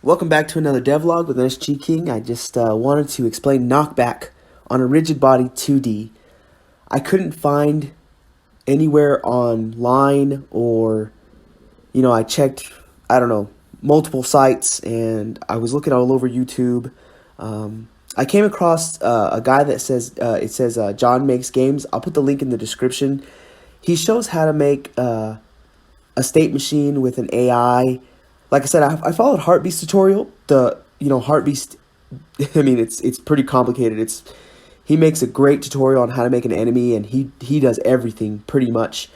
Welcome back to another devlog with Neeshchii King. I just wanted to explain Knockback on a Rigidbody2D. I couldn't find anywhere online or, I checked, multiple sites, and I was looking all over YouTube. I came across a guy that says, John Makes Games. I'll put the link in the description. He shows how to make a state machine with an AI. Like I said, I followed Heartbeast tutorial. Heartbeast, it's pretty complicated. He makes a great tutorial on how to make an enemy, and he does everything pretty much.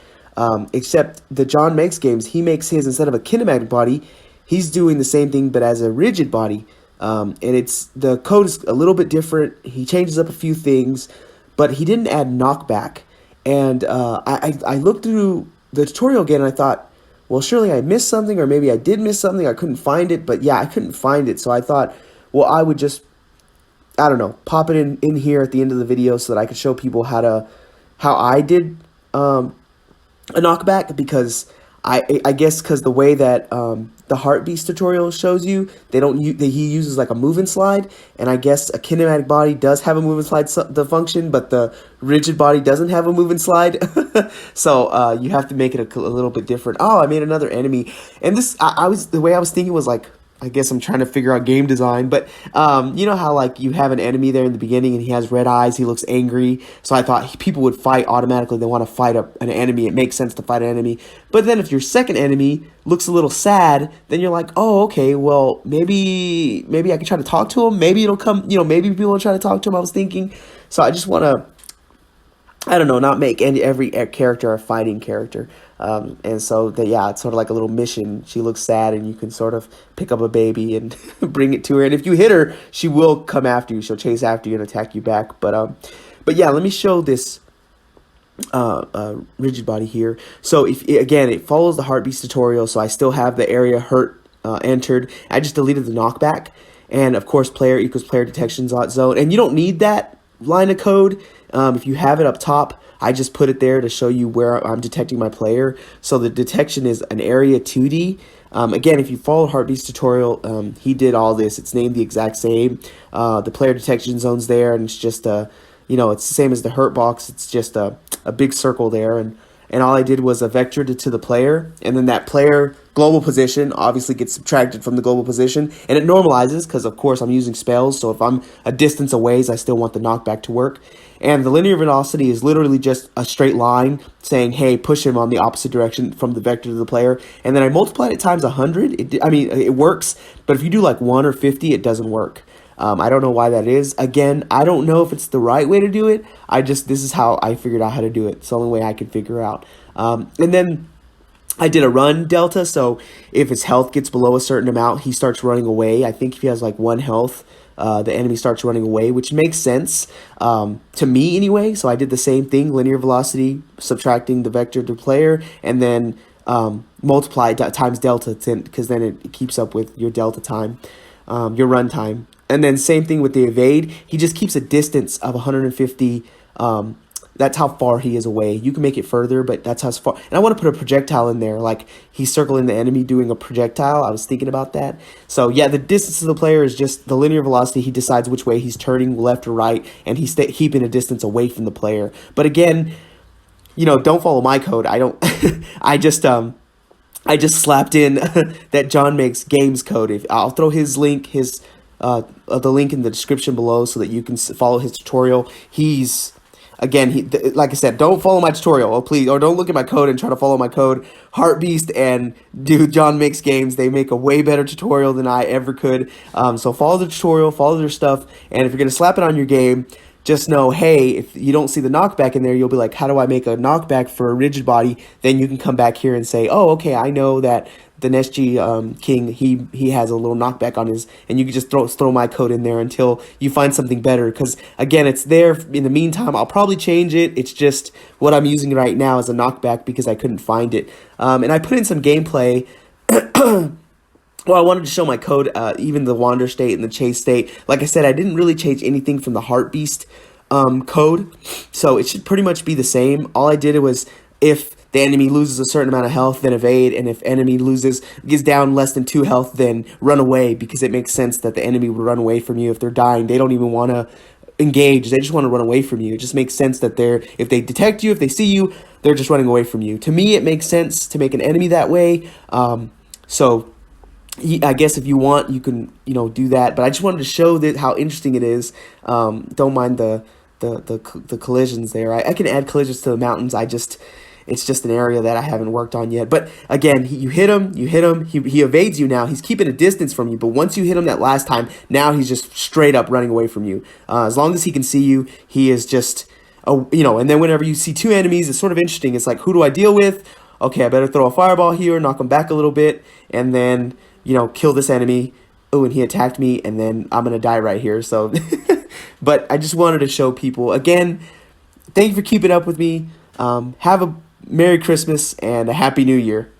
Except the John Makes Games, he makes his, instead of a kinematic body, he's doing the same thing but as a rigid body. And the code is a little bit different. He changes up a few things, but he didn't add knockback. And I looked through the tutorial again, and I thought, well, surely I missed something, or maybe I did miss something. I couldn't find it, but yeah, I couldn't find it. So I thought, well, I would just, pop it in here at the end of the video so that I could show people how I did a knockback, because I guess because the way that the Heartbeast tutorial shows you, he uses like a move and slide, and I guess a kinematic body does have a move and slide the function, but the rigid body doesn't have a move and slide. So you have to make it a little bit different. Oh, I made another enemy, and this the way I was thinking was like, I guess I'm trying to figure out game design, but you know how like you have an enemy there in the beginning and he has red eyes, he looks angry, so I thought people would fight automatically. They want to fight an enemy. It makes sense to fight an enemy. But then if your second enemy looks a little sad, then you're like, oh, okay, well, maybe I can try to talk to him. Maybe it'll come, maybe people will try to talk to him, I was thinking. So I just want to, not make every character a fighting character. And so, it's sort of like a little mission. She looks sad, and you can sort of pick up a baby and bring it to her. And if you hit her, she will come after you. She'll chase after you and attack you back. But yeah, let me show this rigid body here. So again, it follows the Heartbeast tutorial. So I still have the area hurt entered. I just deleted the knockback, and of course, player equals player detection zone. And you don't need that line of code. If you have it up top, I just put it there to show you where I'm detecting my player. So the detection is an area 2D. Again, if you follow Heartbeast tutorial, he did all this. It's named the exact same. The player detection zone's there, and it's just it's the same as the hurt box. It's just a big circle there, and all I did was a vector to the player, and then that player global position obviously gets subtracted from the global position, and it normalizes because, of course, I'm using spells, so if I'm a distance away, I still want the knockback to work. And the linear velocity is literally just a straight line saying, hey, push him on the opposite direction from the vector to the player. And then I multiplied it times 100. It works, but if you do like 1 or 50, it doesn't work. I don't know why that is. Again, I don't know if it's the right way to do it. This is how I figured out how to do it. It's the only way I can figure out. And then I did a run delta, so if his health gets below a certain amount, he starts running away. I think if he has like 1 health, the enemy starts running away, which makes sense to me anyway. So I did the same thing, linear velocity, subtracting the vector to player, and then multiply times delta, because then it keeps up with your delta time, your run time. And then same thing with the evade. He just keeps a distance of 150. That's how far he is away. You can make it further, but that's how far. And I want to put a projectile in there, like he's circling the enemy doing a projectile. I was thinking about that. So yeah, the distance of the player is just the linear velocity. He decides which way he's turning, left or right, and he's keeping a distance away from the player. But again, don't follow my code. I don't. I just slapped in that John Makes Games code. I'll throw his link, the link in the description below so that you can follow his tutorial. Again, like I said, don't follow my tutorial, please, or don't look at my code and try to follow my code. Heartbeast and John Makes Games, they make a way better tutorial than I ever could. So follow the tutorial, follow their stuff, and if you're going to slap it on your game, just know, hey, if you don't see the knockback in there, you'll be like, how do I make a knockback for a rigid body? Then you can come back here and say, oh, okay, I know that the Neeshchii King, he has a little knockback on his, and you can just throw my code in there until you find something better, because again, it's there. In the meantime, I'll probably change it. It's just what I'm using right now as a knockback because I couldn't find it. And I put in some gameplay. Well, I wanted to show my code, even the wander state and the chase state. Like I said, I didn't really change anything from the Heartbeast code, so it should pretty much be the same. All I did was, if the enemy loses a certain amount of health, then evade, and if enemy gets down less than 2 health, then run away, because it makes sense that the enemy would run away from you if they're dying. They don't even want to engage, they just want to run away from you. It just makes sense that if they detect you, if they see you, they're just running away from you. To me, it makes sense to make an enemy that way. So I guess if you want, you can, do that. But I just wanted to show that how interesting it is. Don't mind the collisions there. I can add collisions to the mountains. It's just an area that I haven't worked on yet. But again, you hit him, he evades you now. He's keeping a distance from you, but once you hit him that last time, now he's just straight up running away from you. As long as he can see you, he is just, and then whenever you see 2 enemies, it's sort of interesting. It's like, who do I deal with? Okay, I better throw a fireball here, knock him back a little bit, and then, kill this enemy. Oh, and he attacked me, and then I'm going to die right here. So, but I just wanted to show people, again, thank you for keeping up with me. Have a Merry Christmas and a Happy New Year.